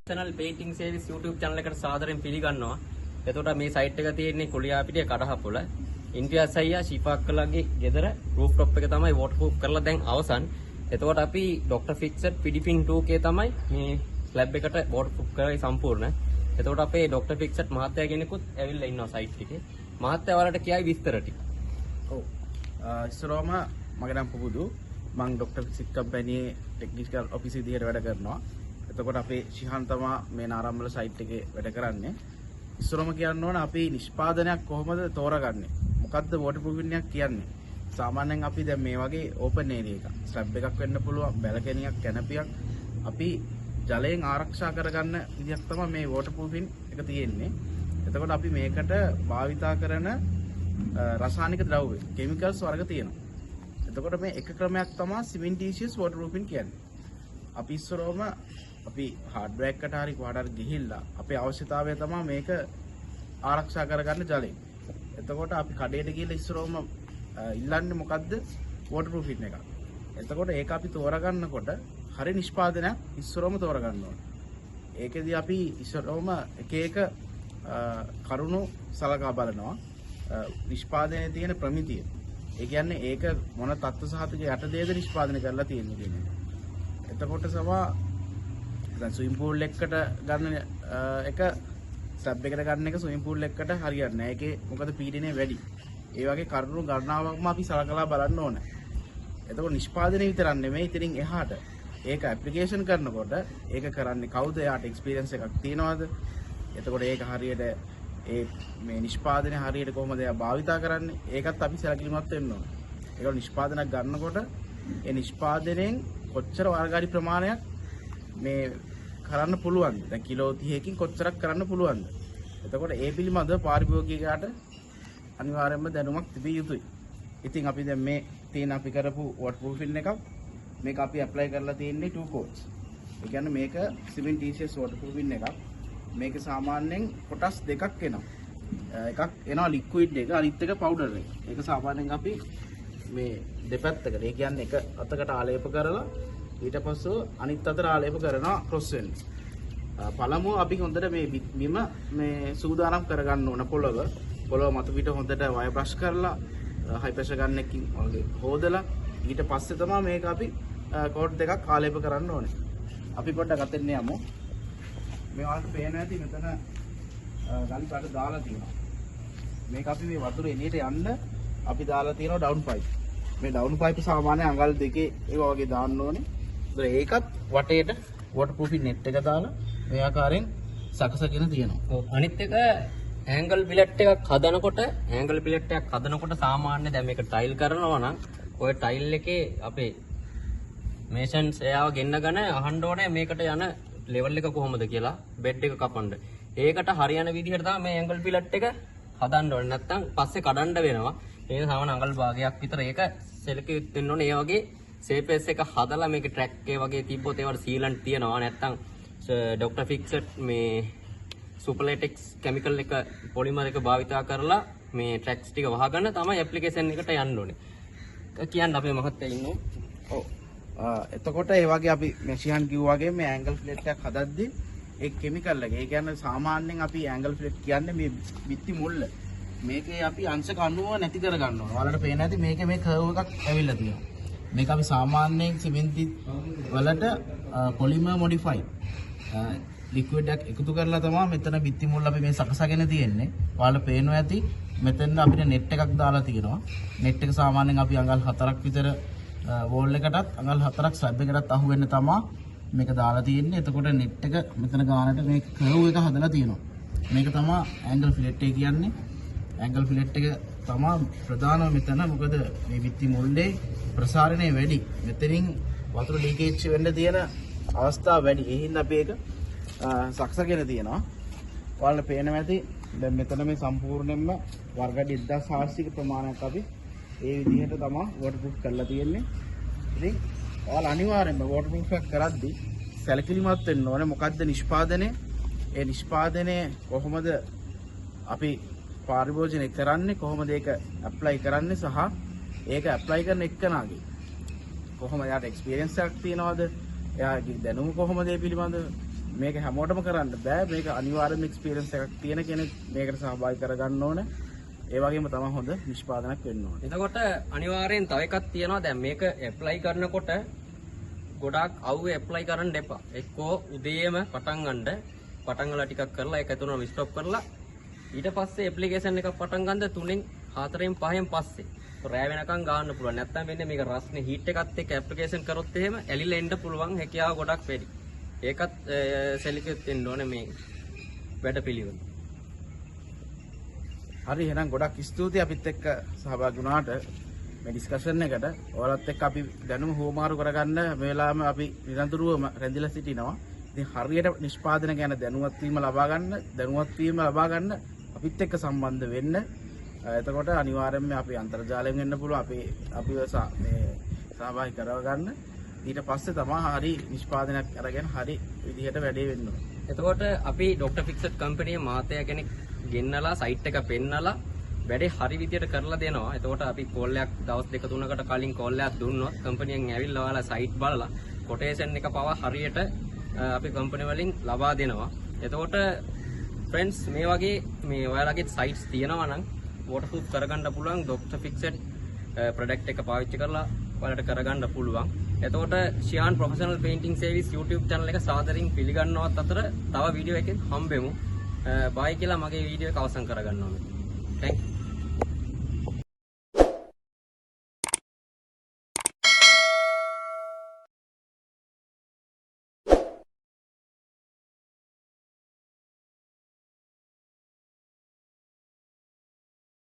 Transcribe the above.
channel painting series YouTube channel එකට සාදරයෙන් පිළිගන්නවා. එතකොට මේ site එක තියෙන්නේ කුලියාපිටිය කඩහපොළ. ඉන්ටියාස් අයියා ශිපාක්කලගේ ගෙදර roof top එක තමයි waterproof කරලා දැන් අවසන්. එතකොට අපි Dr. Fixed Pidipin 2K තමයි මේ slab එකට waterproof කරලා සම්පූර්ණ. එතකොට අපේ Dr. Fixed මහත්තයා කෙනෙකුත් ඇවිල්ලා ඉන්නවා site එකේ. මහත්තයා වලට කියයි විස්තර ටික. ඔව්. ඉස්සරවම මගේ නම පුබුදු. මම Dr. Fixed කම්පැනියේ ටෙක්නිකල් ඔෆිස් විදිහට වැඩ කරනවා. එතකොට අපේ ශිහාන් තමා මේ නාරම්බල සයිට් එකේ වැඩ කරන්නේ. ඉස්සරම කියන්න ඕන අපි නිෂ්පාදනයක් කොහොමද තෝරගන්නේ? මොකද්ද waterproofing එකක් කියන්නේ? සාමාන්‍යයෙන් අපි දැන් මේ වගේ ඕපන් ඒරියා එකක්, ස්ලැබ් එකක් වෙන්න පුළුවන්, බැලකනියක්, කැනපියක් අපි ජලයෙන් ආරක්ෂා කරගන්න විදියක් තමයි මේ waterproofing එක තියෙන්නේ. එතකොට අපි මේකට භාවිතා කරන රසායනික ද්‍රව්‍ය, chemicals වර්ග තියෙනවා. එතකොට මේ එක ක්‍රමයක් තමයි cementitious waterproofing කියන්නේ. අපි ඉස්සරවම අපි හાર્ඩ්වෙයාර් එකකට හරි කොහාට හරි ගිහිල්ලා අපේ අවශ්‍යතාවය තමයි මේක ආරක්ෂා කරගන්න ජලයෙන්. එතකොට අපි කඩේට ගිහිල්ලා ඉස්සරවම ඉල්ලන්නේ මොකද්ද? waterproofing එකක්. එතකොට ඒක අපි තෝරගන්නකොට හරි නිෂ්පාදනයක් ඉස්සරවම තෝරගන්න ඕනේ. ඒකෙදි අපි ඉස්සරවම එක එක කරුණු සලකා බලනවා. නිෂ්පාදනයේ තියෙන ප්‍රමිතිය. ඒ කියන්නේ ඒක මොන තත්ත්ව සහතික යටතේද නිෂ්පාදනය කරලා තියෙන්නේ කියන්නේ. එතකොට සමා දැන් ස්විමින් pool එකකට ගන්න එක ස්ලැබ් එකට ගන්න එක ස්විමින් pool එකකට හරියන්නේ නැහැ. ඒකේ මොකද පීඩනය වැඩි. ඒ වගේ කරුණු ගණනාවක්ම අපි සලකලා බලන්න ඕනේ. එතකොට නිෂ්පාදනය විතරක් නෙමෙයි ඉතින් එහාට ඒක ඇප්ලිකේෂන් කරනකොට ඒක කරන්නේ කවුද? එයාට එක්ස්පීරියන්ස් එකක් තියනවද? එතකොට ඒක හරියට ඒ මේ නිෂ්පාදනය හරියට කොහොමද එයා භාවිතා කරන්නේ? ඒකත් අපි සැලකිලිමත් වෙන්න ඕනේ. ඒක නිෂ්පාදනයක් ගන්නකොට ඒ නිෂ්පාදනයෙන් කොච්චර වර්ගාඩි ප්‍රමාණයක් මේ කරන්න පුළුවන්ද? දැන් කිලෝ 30කින් කොච්චරක් කරන්න පුළුවන්ද? එතකොට ඒ පිළිබඳව පාරිභෝගිකයාට අනිවාර්යයෙන්ම දැනුමක් තිබිය යුතුයි. ඉතින් අපි දැන් මේ තියෙන අපි කරපු waterproofing එකක් මේක අපි apply කරලා තියෙන්නේ 2 coats. ඒ කියන්නේ මේක cementitious waterproofing එකක්. මේක සාමාන්‍යයෙන් කොටස් දෙකක් එනවා. එකක් එනවා liquid එක, අනිත් එක powder එක. ඒක සාමාන්‍යයෙන් අපි මේ දෙපැත්තකට, ඒ කියන්නේ එක අතකට ආලේප කරලා ඊට පස්සේ අනිත් අතට ආලේප කරනවා cross වෙන්න. පළමුව අපි හොඳට මේ බිම මේ සූදානම් කරගන්න ඕන පොළව මත පිට හොඳට වයර් බ්‍රෂ් කරලා හයි ප්‍රෙෂර් ගන් එකකින් වගේ හොදලා ඊට පස්සේ තමයි මේක අපි කෝට් දෙකක් ආලේප කරන්න ඕනේ. අපි පොඩ්ඩක් අතෙන් යමු. මේ වලට පේන ඇති මෙතන ගලි පාට දාලා තියෙනවා. මේක අපි මේ වතුර එළියට යන්න අපි දාලා තියෙනවා ඩවුන් පයිප්. මේ ඩවුන් පයිප් සාමාන්‍ය අඟල් දෙකේ ඒවා වගේ දාන්න ඕනේ. ඒකත් වටේට waterproofing net එක දාලා මේ ආකාරයෙන් සකසගෙන තියෙනවා. ඔව් අනිත් එක ඇන්ගල් පිලට් එකක් හදනකොට සාමාන්‍ය දැන් මේක ටයිල් කරනවා නම් ඔය ටයිල් එකේ අපේ මේෂන්ස් එයාව ගෙන්නගෙන අහන්න ඕනේ මේකට යන ලෙවල් එක කොහොමද කියලා බෙඩ් එක කපන්න. ඒකට හරියන විදිහට තමයි මේ ඇන්ගල් පිලට් එක හදන්න ඕනේ. නැත්තම් පස්සේ කඩන්න වෙනවා. මේ සාමාන්‍ය අඟල් භාගයක් විතර ඒක සෙලකියුත් වෙන්න ඕනේ. ඒ වගේ සේපෙස් එක හදලා මේක ට්‍රැක් එක වගේ තිබ්බොත් ඒවට සීලන්ට් තියනවා. නැත්තම් Dr. Fixed මේ සුපර්ලේටෙක්ස් කෙමිකල් එක පොලිමර් එක භාවිතා කරලා මේ ට්‍රැක්ස් ටික වහගන්න තමයි ඇප්ලිකේෂන් එකට යන්න ඕනේ. කියන්න අපේ මහත්තයා ඉන්නවා. ඔව්. එතකොට ඒ වගේ අපි මෙෂියන් කිව්වා වගේ මේ ඇන්ගල් ෆ්ලෙට් එකක් හදද්දී ඒ කෙමිකල් එක. ඒ කියන්නේ සාමාන්‍යයෙන් අපි ඇන්ගල් ෆ්ලෙට් කියන්නේ මේ බිත්ති මුල්ල. මේකේ අපි අංශ 90 නැති කර ගන්නවා. ඔයාලට පේන ඇති මේකේ මේ කර්ව් එකක් ඇවිල්ලා තියෙනවා. මේක අපි සාමාන්‍යයෙන් සිමෙන්ති වලට පොලිමර් මොඩිෆයිඩ් ලික්විඩ් එකක් එකතු කරලා තමයි මෙතන බිත්ති මුල් අපි මේ සකසගෙන තියෙන්නේ. ඔයාලට පේනවා ඇති මෙතන අපිට net එකක් දාලා තියෙනවා. net එක සාමාන්‍යයෙන් අපි අඟල් 4ක් විතර වෝල් එකටත් අඟල් 4ක් ස්ලැබ් එකටත් අහු වෙන්න තමයි මේක දාලා තියෙන්නේ. එතකොට net එක මෙතන ගානට මේ කර්ව් එක හදලා තියෙනවා. මේක තමයි ඇන්ගල් ෆිලට් එක කියන්නේ. ඇන්ගල් ෆිලට් එක තමයි ප්‍රධානම මෙතන. මොකද මේ බිත්ති මුල්ලේ ප්‍රසාරණය වැඩි. මෙතනින් වතුර ලීකේජ් වෙන්න තියෙන අවස්ථා වැඩි. ඒ හින්දා අපි ඒක සක්සගෙන තියෙනවා. ඔයාලට පේනවා ඇති දැන් මෙතන මේ සම්පූර්ණයෙන්ම වර්ගඩි 1400ක ප්‍රමාණයක් අපි ඒ විදිහට තමයි waterproof කරලා තියෙන්නේ. ඉතින් ඔයාලා අනිවාර්යෙන්ම waterproof එක කරද්දී සැලකිලිමත් වෙන්න ඕනේ. මොකද්ද නිෂ්පාදනය? ඒ නිෂ්පාදනය කොහොමද අපි පරිභෝජනය කරන්නේ? කොහොමද ඒක ඇප්ලයි කරන්නේ? සහ ඒක ඇප්ලයි කරන එක්කනාගේ කොහොමද යාට එක්ස්පීරියන්ස් එකක් තියනවද? එයාගේ දැනුම කොහොමද ඒ පිළිබඳව? මේක හැමෝටම කරන්න බෑ. මේක අනිවාර්යයෙන්ම එක්ස්පීරියන්ස් එකක් තියෙන කෙනෙක් මේකට සහභාගී කරගන්න ඕනේ. ඒ වගේම තමයි හොඳ නිෂ්පාදනයක් වෙන්න ඕනේ. එතකොට අනිවාර්යෙන් තව එකක් තියෙනවා. දැන් මේක ඇප්ලයි කරනකොට ගොඩාක් අවුවේ ඇප්ලයි කරන්න එපා. එක්කෝ උදේම පටන් ගන්න. පටන් ගලා ටිකක් කරලා ඒක තුනම ස්ටොප් කරලා ඊට පස්සේ ඇප්ලිකේෂන් එකක් පටන් ගන්න 3න් 4න් 5න් පස්සේ රෑ වෙනකන් ගන්න පුළුවන්. නැත්නම් වෙන්නේ මේක රස්නේ හීට් එකත් එක්ක ඇප්ලිකේෂන් කරොත් එහෙම ඇලිලා එන්න පුළුවන් හැකියාව ගොඩක් වැඩි. ඒකත් සෙලිකෙත් වෙන්න ඕනේ මේ වැඩපිළිවෙල. හරි එහෙනම් ගොඩක් ස්තුතියි අපිත් එක්ක සහභාගී වුණාට මේ ඩිස්කෂන් එකට. ඔයාලත් එක්ක අපි දැනුම හුවමාරු කරගන්න මේ වෙලාවෙම අපි නිරන්තරවම රැඳිලා සිටිනවා. ඉතින් හරියට නිෂ්පාදන ගැන දැනුවත් වීම ලබා ගන්න අපිත් එක්ක සම්බන්ධ වෙන්න. එතකොට අනිවාර්යයෙන්ම අපි අන්තර්ජාලයෙන් වෙන්න පුළුවන් අපිව මේ සහභාගී කරවගන්න. ඊට පස්සේ තමයි හරි නිෂ්පාදනයක් අරගෙන හරි විදිහට වැඩේ වෙන්න ඕනේ. එතකොට අපි ඩොක්ටර් ෆික්සඩ් කම්පැනි මාතය කෙනෙක් ගෙන්නලා සයිට් එක පෙන්නලා වැඩේ හරි විදියට කරලා දෙනවා. එතකොට අපි කෝල් එකක් දවස් 2-3කට කලින් කෝල් එකක් දුන්නොත් කම්පැනියෙන් ඇවිල්ලා ඔයාලා සයිට් බලලා කොටේෂන් එක පවා හරියට අපි කම්පැනි වලින් ලබා දෙනවා. එතකොට ෆ්‍රෙන්ඩ්ස් මේ වගේ මේ ඔයාලගේ සයිට්ස් තියෙනවා නම් වෝටර්ප්‍රූෆ් කරගන්න පුළුවන් ඩොක්ටර් ෆික්සඩ් ප්‍රොඩක්ට් එක පාවිච්චි කරලා ඔයාලට කරගන්න පුළුවන්. එතකොට Shiyan professional painting service YouTube channel එක සාදරයෙන් පිළිගන්නවත් අතර තව වීඩියෝ එකකින් හම්බෙමු. බයි කියලා මගේ වීඩියෝ එක අවසන් කරගන්න ඕනේ. Thank you.